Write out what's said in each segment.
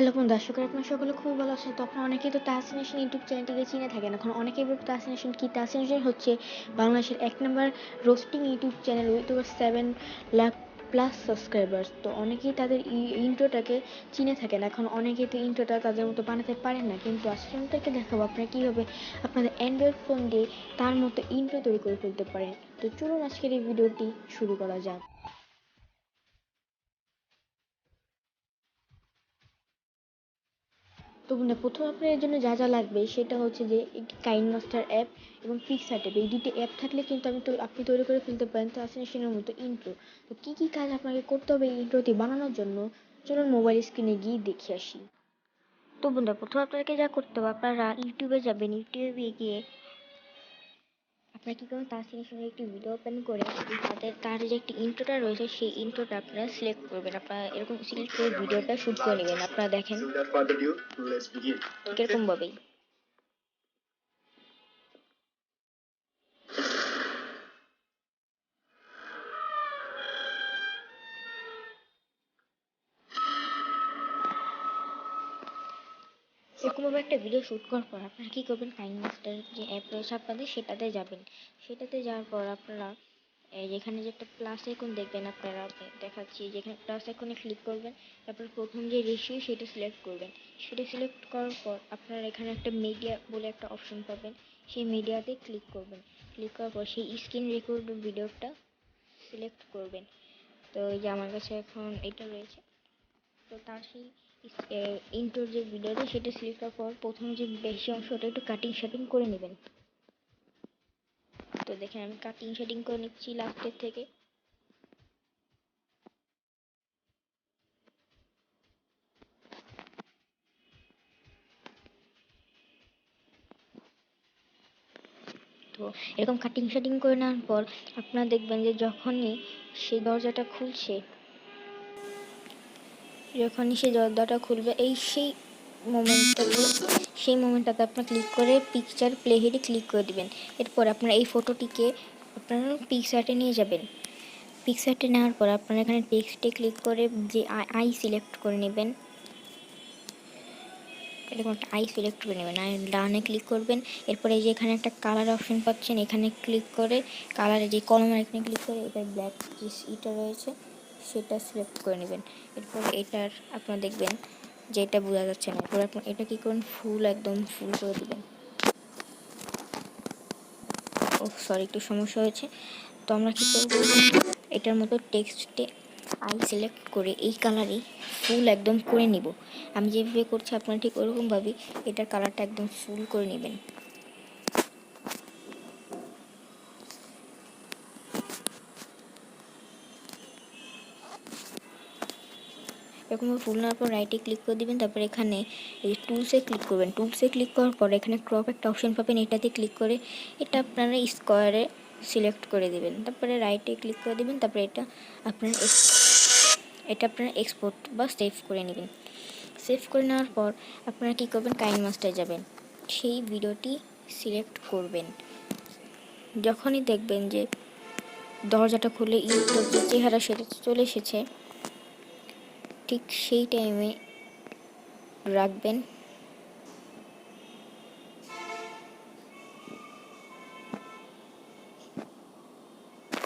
Hello বন্ধু, আশা করি আপনার সকলে খুব ভালো আছেন। তো আপনারা অনেকেই তো তাহসিনেশন ইউটিউব চ্যানেলটিকে চিনে থাকেন। এখন অনেকেই বলতে তাহসিনেশন কি? তাহসিনেশন হচ্ছে বাংলাদেশের 1 number roasting YouTube channel with over 7 lakh plus subscribers. তো অনেকেই তাদের ইন্ট্রোটাকে চিনে থাকেন। এখন অনেকেই তো ইন্ট্রোটা তাদের মতো বানাতে পারেন না, কিন্তু আজকে আমি তাদেরকে দেখাবো আপনারা কীভাবে আপনাদের অ্যান্ড্রয়েড ফোন দিয়ে তার মতো ইন্ট্রো তৈরি করে ফেলতে পারেন। তো চলুন আজকের এই ভিডিওটি শুরু করা যাক। তো বন্ধু, প্রথমে আপনার এর জন্য যা যা লাগবে সেটা হচ্ছে যে একটি কাইনমাস্টার অ্যাপ এবং পিক্সার্ট অ্যাপ। এই দুটি অ্যাপ থাকলে কিন্তু আপনি তৈরি করে ফেলতে পারেন ট্রান্সলেশনের মতো ইন্ট্রো। তো কী কী কাজ আপনাকে করতে হবে এই ইন্ট্রোটি বানানোর জন্য, চলুন মোবাইল স্ক্রিনে গিয়ে দেখে আসি। তো বন্ধু, প্রথমে আপনাকে যা করতে হবে, আপনারা ইউটিউবে যাবেন। ইউটিউবে গিয়ে আপনারা কী করবেন, ট্রান্সলেশনের একটি ভিডিও ওপেন করে তার যে একটি ইন্ট্রোটা রয়েছে সেই ইন্ট্রোটা আপনারা সিলেক্ট করবেন। আপনারা এরকম সিলেক্ট করে ভিডিওটা শ্যুট করে নেবেন। আপনারা দেখেন ঠিক এরকমভাবেই। এরকমভাবে একটা ভিডিও শ্যুট করার পর আপনারা কী করবেন, কাইনমাস্টার যে অ্যাপ রয়েছে আপনাদের সেটাতে যাবেন। সেটাতে যাওয়ার পর আপনারা যেখানে যে একটা প্লাস আইকন দেখবেন, আপনারা দেখাচ্ছি যেখানে প্লাস আইকনে ক্লিক করবেন। তারপর প্রথম যে রেশিও সেটা সিলেক্ট করবেন। সেটা সিলেক্ট করার পর আপনারা এখানে একটা মিডিয়া বলে একটা অপশন পাবেন। সেই মিডিয়াতে ক্লিক করবেন। ক্লিক করার পর সেই স্ক্রিন রেকর্ড ভিডিওটা সিলেক্ট করবেন। তো এই যে আমার কাছে এখন এটা রয়েছে। তো তার সেই ইন্ট্রোর যে ভিডিওটা সেটা সিলেক্ট করার পর প্রথমে যে বেশি অংশটা একটু কাটিং শাটিং করে নেবেন। তো দেখেন আমি কাটিং শাটিং করে নিচ্ছি লাস্টের থেকে। তো এরকম কাটিং শাটিং করে নেওয়ার পর আপনারা দেখবেন যে যখনই সেই দরজাটা খুলছে, যখনই সেই দরজাটা খুলবে সেই মোমেন্টটাতে আপনার ক্লিক করে পিকচার প্লে হেডে ক্লিক করে দিবেন। এরপর আপনারা এই ফটোটিকে আপনারা পিকচারটে নিয়ে যাবেন। পিকচারটে নেওয়ার পর আপনারা এখানে টেক্সটে ক্লিক করে যে আই সিলেক্ট করে নেবেন। এরকম একটা আই সিলেক্ট করে নেবেন, আর ডানে ক্লিক করবেন। এরপরে এই যে এখানে একটা কালার অপশন পাচ্ছেন, এখানে ক্লিক করে কালারে যে কলমের এখানে ক্লিক করে এটার ব্ল্যাক যে ইটা রয়েছে সেটা সিলেক্ট করে নেবেন। এরপর এটার আপনারা দেখবেন যে এটা বোঝা যাচ্ছে না। এরপর আপনার এটা কী করুন, একদম ফুল করে দেবেন। ও সরি, একটু সমস্যা হয়েছে। তো আমরা কী করবো, এটার মতো টেক্সটে আই সিলেক্ট করে এই কালারই ফুল একদম করে নিব। আমি যেভাবে করছি আপনারা ঠিক ওরকমভাবেই এটার কালারটা একদম ফুল করে নেবেন। এরকমভাবে ফুল নেওয়ার পর রাইটে ক্লিক করে দিবেন। তারপর এখানে এই টুলসে ক্লিক করবেন। টুলসে ক্লিক করার পর এখানে ক্রপ একটা অপশন পাবেন, এটাতে ক্লিক করে এটা আপনারা স্কোয়ারে সিলেক্ট করে দিবেন। তারপরে রাইটে ক্লিক করে দিবেন। তারপরে আপনারা এক্সপোর্ট বা সেভ করে নেবেন। সেভ করে নেওয়ার পর আপনারা কী করবেন, কাইনমাস্টারে যাবেন, সেই ভিডিওটি সিলেক্ট করবেন। যখনই দেখবেন যে দরজাটা খুলে ইউটিউব যে চেহারা সেটা চলে এসেছে, ঠিক সেই টাইমে রাখবেন।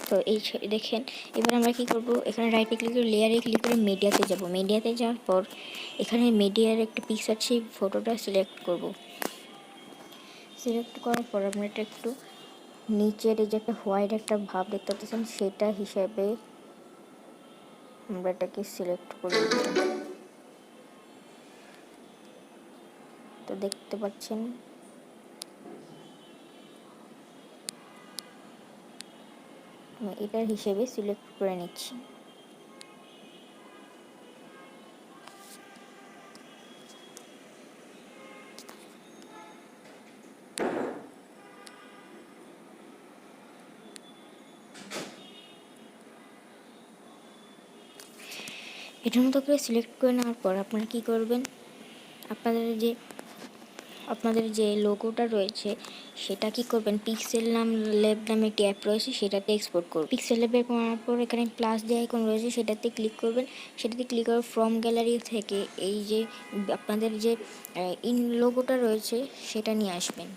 তো এই দেখেন, এবার আমরা কি করব, এখানে রাইটে ক্লিক করে লেয়ারে ক্লিক করে মিডিয়াতে যাব। মিডিয়াতে যাওয়ার পর এখানে মিডিয়ার একটা পিকচার সেই ফটোটা সিলেক্ট করব। সিলেক্ট করার পর আমরা এটা একটু নিচের এই যে একটা হোয়াইট একটা ভাব দেখতে পাচ্ছেন, সেটা হিসাবে আমরা এটাকে সিলেক্ট করে দেব। তো দেখতে পাচ্ছেন এটার হিসেবে সিলেক্ট করে নিচ্ছি। এটার মতো করে সিলেক্ট করে নেওয়ার পর আপনারা কী করবেন, আপনাদের যে আপনাদের যে লোগোটা রয়েছে সেটা কি করবেন, পিক্সেল ল্যাব নামে একটি অ্যাপ রয়েছে সেটাতে এক্সপোর্ট করবেন। পিক্সেল ল্যাবে করার পর এখানে প্লাস যে আইকন রয়েছে সেটাতে ক্লিক করবেন। সেটাতে ক্লিক করে ফ্রম গ্যালারি থেকে এই যে আপনাদের যে ইন লোগোটা রয়েছে সেটা নিয়ে আসবেন।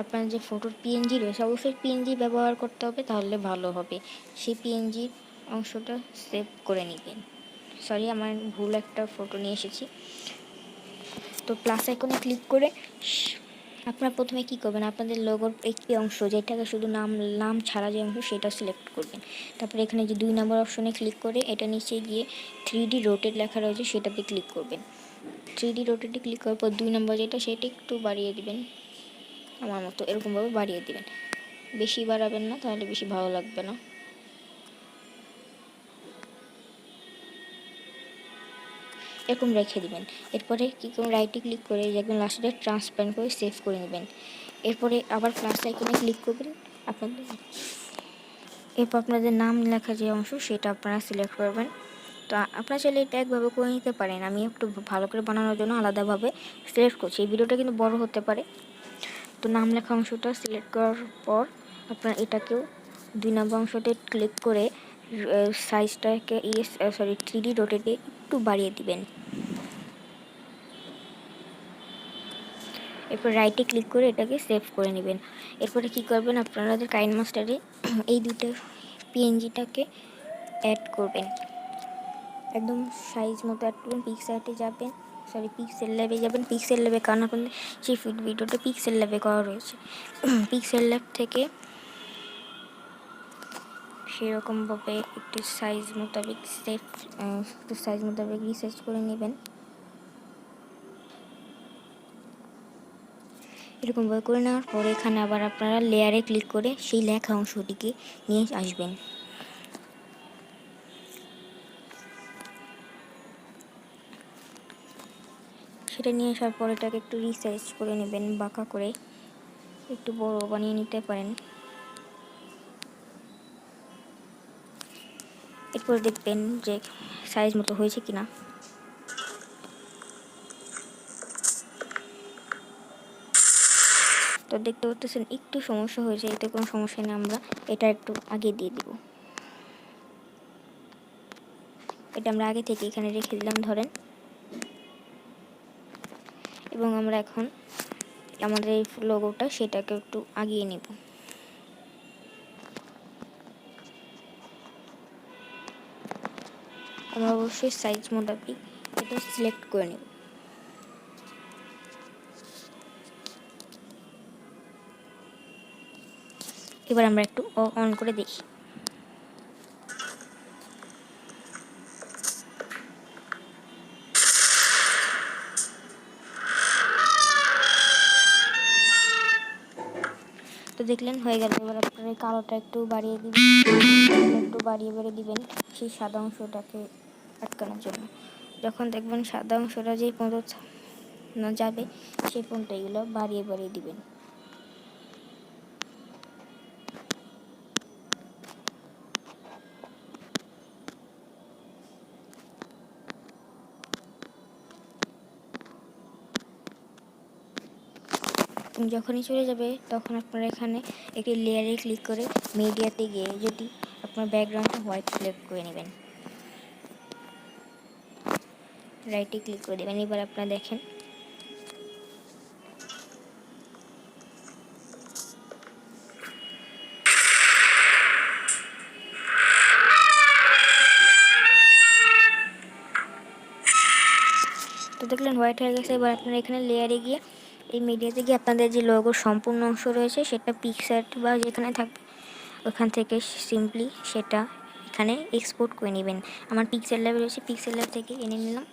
আপনার যে ফটোর পিএনজি রয়েছে অবশ্যই পিএনজি ব্যবহার করতে হবে, তাহলে ভালো হবে। সেই পিএনজি অংশটা সেভ করে নেবেন। সরি, আমার ভুল একটা ফটো নিয়ে এসেছি। তো প্লাস আইকনে ক্লিক করে আপনারা প্রথমে কি করবেন, আপনাদের লোগোর একটি অংশ যেটাকে শুধু নাম ছাড়া যে অংশ সেটা সিলেক্ট করবেন। তারপরে এখানে যে 2 নম্বর অপশনে ক্লিক করে এটা নিচে গিয়ে 3D রোটেট লেখা রয়েছে সেটাতে ক্লিক করবেন। 3D রোটেটে ক্লিক করার পর 2 নম্বর যেটা সেটা একটু বাড়িয়ে দিবেন, আমার মতো এরকমভাবে বাড়িয়ে দিবেন। বেশি বাড়াবেন না, তাহলে বেশি ভালো লাগবে না। এরকম রেখে দিবেন। এরপরে কি করবেন, রাইটে ক্লিক করে একদম লাস্টে ট্রান্সপারেন্ট করে সেভ করে নেবেন। এরপরে আবার প্লাস আইকনে ক্লিক করবেন। এরপর আপনাদের নাম লেখা যে অংশ সেটা আপনারা সিলেক্ট করবেন। তো আপনারা চাইলে এটা একভাবে করে নিতে পারেন, আমি একটু ভালো করে বানানোর জন্য আলাদাভাবে সিলেক্ট করছি। এই ভিডিওটা কিন্তু বড় হতে পারে। তো নাম লেখা অংশটা সিলেক্ট করার পর আপনারা এটাকেও 2 নম্বর অংশতে ক্লিক করে সাইজটাকে 3D রোটেটে একটু বাড়িয়ে দিবেন। এরপর রাইটে ক্লিক করে এটাকে সেভ করে নেবেন। এরপরে কি করবেন, আপনাদের কাইনমাস্টারে এই দুটো পিএনজিটাকে অ্যাড করবেন। একদম সাইজ মতো অ্যাড করবেন। পিক্সেলে যাবেন, পিক্সেল ল্যাবে যাবেন। পিক্সেল ল্যাবে কারণ এখন সেই ভিডিওটা পিক্সেল ল্যাবে করা রয়েছে। পিক্সেল ল্যাব থেকে সেরকমভাবে একটু সাইজ মোতাবেক রিসার্চ করে নেবেন। এরকমভাবে করে নেওয়ার পরে এখানে আবার আপনারা লেয়ারে ক্লিক করে সেই লেখা অংশটিকে নিয়ে আসবেন। সেটা নিয়ে আসার পর এটাকে একটু রিসাইজ করে নেবেন, বাঁকা করে একটু বড় বানিয়ে নিতে পারেন। এরপর দেখবেন যে সাইজ মতো হয়েছে কিনা। তো দেখতে পাচ্ছেন একটু সমস্যা হয়েছে, এতে কোনো সমস্যা নেই। আমরা এটা একটু আগে দিয়ে দিব। এটা আমরা আগে থেকে এখানে রেখে দিলাম ধরেন, এবং আমরা এখন আমাদের এই লোগোটা সেটাকে একটু আগিয়ে নেব। আমরা অবশ্যই সাইজ মোতাবেক এটা সিলেক্ট করে নেব। এবার আমরা একটু অন করে দেখি। তো দেখলেন হয়ে গেল। এবার আপনার এই কালোটা একটু বাড়িয়ে দিবেন, একটু বাড়িয়ে দিবেন সেই সাদা অংশটাকে আটকানোর জন্য। যখন দেখবেন সাদা অংশটা যেই পর্যন্ত না যাবে সেই পর্যন্ত এগুলো বাড়িয়ে দিবেন। যখনই চলে যাবে তখন আপনারা এখানে একটি লেয়ারে ক্লিক করে মিডিয়াতে গিয়ে যদি আপনার ব্যাকগ্রাউন্ডটা হোয়াইট সিলেক্ট করে নেবেন, রাইটে ক্লিক করে দেবেন। এবার আপনারা দেখেন তো দেখলেন হোয়াইট হয়ে গেছে। এবার আপনারা এখানে লেয়ারে গিয়ে এই মিডিয়াতে গিয়ে আপনাদের যে লোগোর সম্পূর্ণ অংশ রয়েছে সেটা পিকচার বা যেখানে থাকবে ওখান থেকে সিম্পলি সেটা এখানে এক্সপোর্ট করে নেবেন। আমার পিক্সেল ল্যাব রয়েছে, পিক্সেল ল্যাব থেকে এনে নিলাম।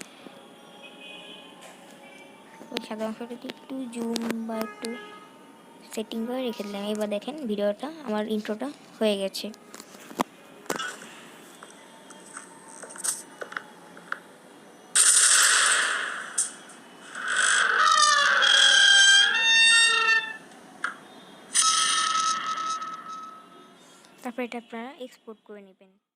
ওই সাদা অংশটাতে একটু জুম বা একটু সেটিং করে রেখে দিলাম। এবার দেখেন ভিডিওটা আমার ইন্ট্রোটা হয়ে গেছে। তারপর এটা আপনারা এক্সপোর্ট করে নেবেন।